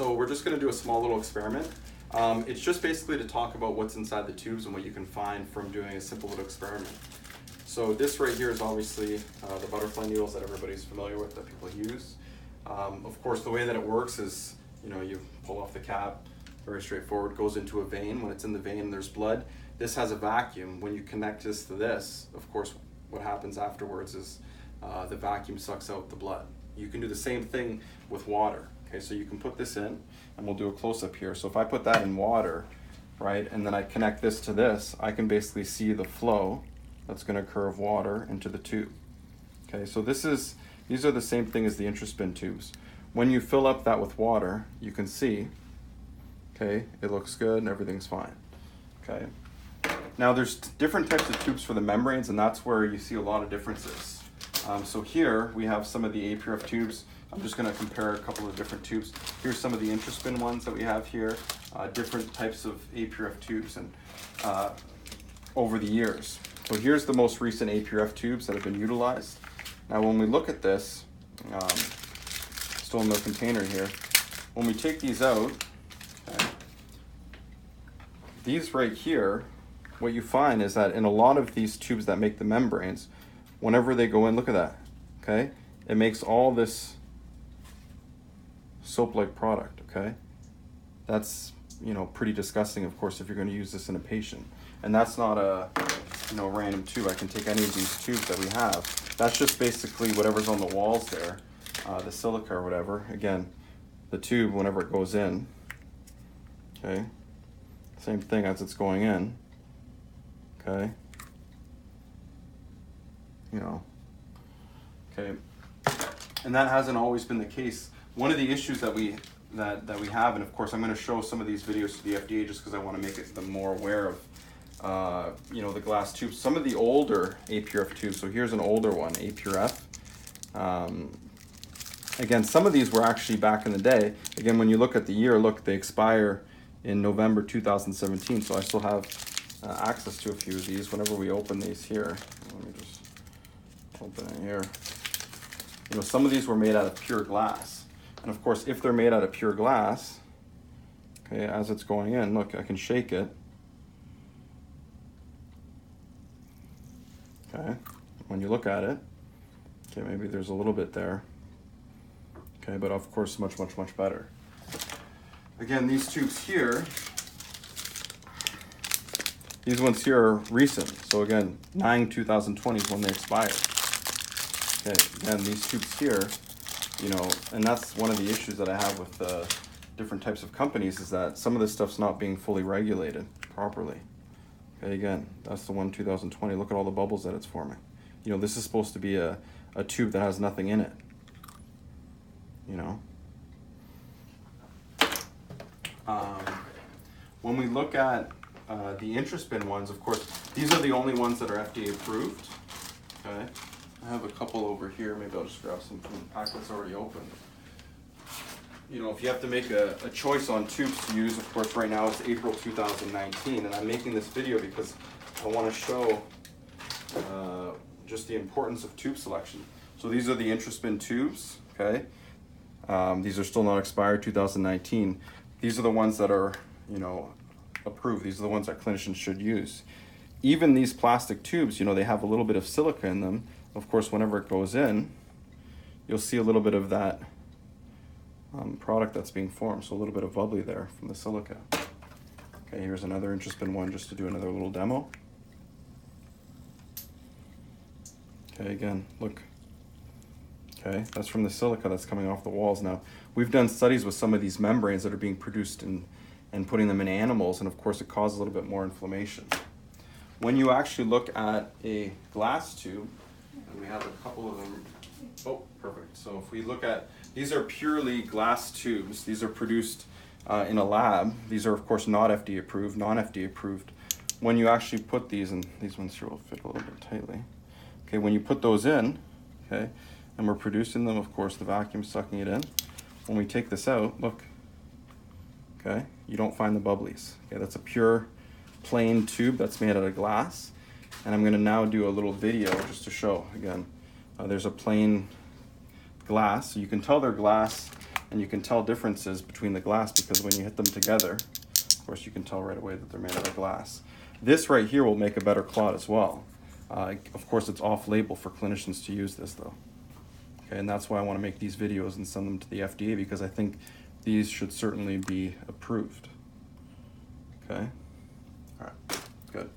So we're just going to do a small little experiment. It's just basically to talk about what's inside the tubes and what you can find from doing a simple little experiment. So this right here is obviously the butterfly needles that everybody's familiar with, that people use. Of course, the way that it works is, you pull off the cap, very straightforward, goes into a vein. When it's in the vein, there's blood. This has a vacuum. When you connect this to this, of course, what happens afterwards is the vacuum sucks out the blood. You can do the same thing with water. Okay, so you can put this in, and we'll do a close-up here. So if I put that in water, right, and then I connect this to this, I can basically see the flow that's going to occur of water into the tube. Okay, so these are the same thing as the intraspin tubes. When you fill up that with water, you can see, okay, it looks good and everything's fine. Okay. Now there's different types of tubes for the membranes, and that's where you see a lot of differences. So here we have some of the APRF tubes. I'm just going to compare a couple of different tubes. Here's some of the intraspin ones that we have here, different types of APRF tubes and over the years. So here's the most recent APRF tubes that have been utilized. Now when we look at this, still in the container here, when we take these out, okay, these right here, what you find is that in a lot of these tubes that make the membranes, whenever they go in, look at that, okay? It makes all this soap-like product, okay? That's, pretty disgusting, of course, if you're gonna use this in a patient. And that's not a, random tube. I can take any of these tubes that we have. That's just basically whatever's on the walls there, the silica or whatever. Again, the tube, whenever it goes in, okay? Same thing as it's going in, okay? Okay, and that hasn't always been the case. One of the issues that we have, and of course I'm going to show some of these videos to the FDA just because I want to make them more aware of, the glass tubes. Some of the older APRF tubes. So here's an older one, APRF. Again, some of these were actually back in the day. Again, when you look at the year, look, they expire in November 2017. So I still have access to a few of these whenever we open these here. Let me just open it here. Some of these were made out of pure glass. And of course, if they're made out of pure glass, okay, as it's going in, look, I can shake it. Okay, when you look at it, okay, maybe there's a little bit there. Okay, but of course, much, much, much better. Again, these tubes here, these ones here are recent. So again, 9/2020 is when they expired. Okay, again, these tubes here, and that's one of the issues that I have with different types of companies is that some of this stuff's not being fully regulated properly. Okay, again, that's the one 2020. Look at all the bubbles that it's forming. This is supposed to be a tube that has nothing in it. When we look at the intraspin ones, of course, these are the only ones that are FDA approved. Okay, I have a couple over here. Maybe I'll just grab some from the pack that's already open. If you have to make a choice on tubes to use, of course, right now it's April 2019, and I'm making this video because I want to show just the importance of tube selection. So these are the intraspin tubes, okay? These are still not expired, 2019. These are the ones that are, approved. These are the ones that clinicians should use. Even these plastic tubes, they have a little bit of silica in them. Of course, whenever it goes in, you'll see a little bit of that product that's being formed. So a little bit of bubbly there from the silica. Okay, here's another intraspin one just to do another little demo. Okay, again, look. Okay, that's from the silica that's coming off the walls. Now, we've done studies with some of these membranes that are being produced and putting them in animals, and of course it causes a little bit more inflammation. When you actually look at a glass tube, and we have a couple of them, oh, perfect. So if we look at, these are purely glass tubes. These are produced in a lab. These are of course not FDA approved, non-FDA approved. When you actually put these, and these ones here will fit a little bit tightly. Okay, when you put those in, okay, and we're producing them, of course the vacuum's sucking it in. When we take this out, look, okay, you don't find the bubblies. Okay, that's a pure plain tube that's made out of glass. And I'm gonna now do a little video just to show, again, there's a plain glass. So you can tell they're glass And you can tell differences between the glass because when you hit them together, of course you can tell right away that they're made out of glass. This right here will make a better clot as well. Of course it's off-label for clinicians to use this though. Okay, and that's why I want to make these videos and send them to the FDA, because I think these should certainly be approved. Okay, all right, good.